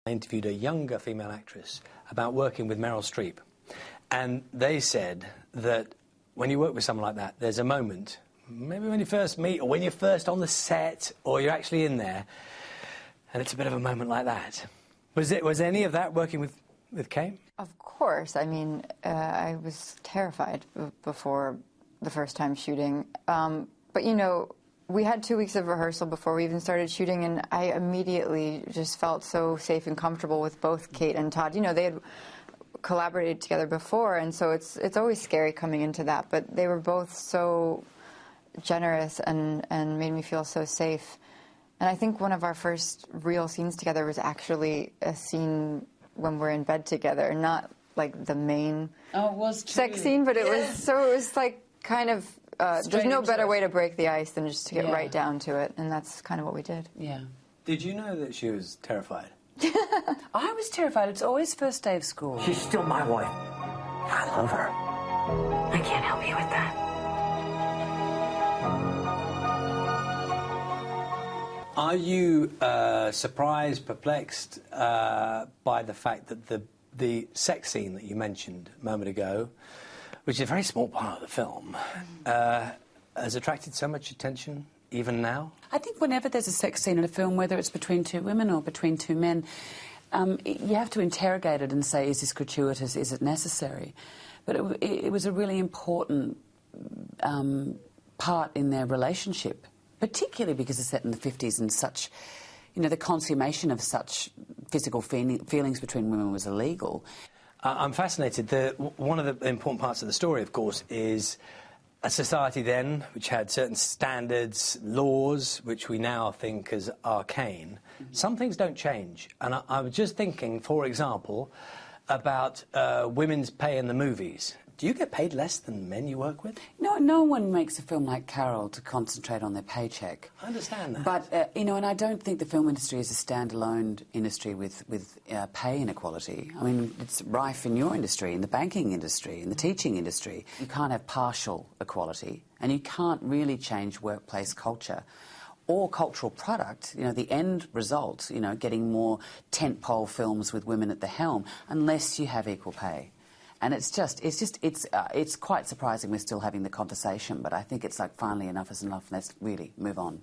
I interviewed a younger female actress about working with Meryl Streep, and they said that when you work with someone like that, there's a moment, maybe when you first meet, or when you're first on the set, or you're actually in there, and it's a bit of a moment like that. Was any of that working with Kate? Of course. I mean, I was terrified before the first time shooting. But, you know, we had 2 weeks of rehearsal before we even started shooting, and I immediately just felt so safe and comfortable with both Kate and Todd. You know, they had collaborated together before, and so it's always scary coming into that. But they were both so generous and made me feel so safe. And I think one of our first real scenes together was actually a scene when we're in bed together, not like the main sex scene, but it was like kind of, there's no better way to break the ice than just to get right down to it, and that's kind of what we did. Yeah. Did you know that she was terrified? I was terrified. It's always first day of school. She's still my wife. I love her. I can't help you with that. Are you surprised, perplexed by the fact that the sex scene that you mentioned a moment ago, which is a very small part of the film, has attracted so much attention even now? I think whenever there's a sex scene in a film, whether it's between two women or between two men, you have to interrogate it and say, is this gratuitous, is it necessary? But it was a really important part in their relationship, particularly because it's set in the 50s and such, you know, the consummation of such physical feelings between women was illegal. I'm fascinated. One of the important parts of the story, of course, is a society then which had certain standards, laws, which we now think as arcane. Mm-hmm. Some things don't change. And I was just thinking, for example, about women's pay in the movies. Do you get paid less than men you work with? No one makes a film like Carol to concentrate on their paycheck. I understand that. But, you know, and I don't think the film industry is a standalone industry with pay inequality. I mean, it's rife in your industry, in the banking industry, in the teaching industry. You can't have partial equality, and you can't really change workplace culture or cultural product, you know, the end result, you know, getting more tentpole films with women at the helm, unless you have equal pay. And it's quite surprising we're still having the conversation, but I think it's like finally enough is enough, let's really move on.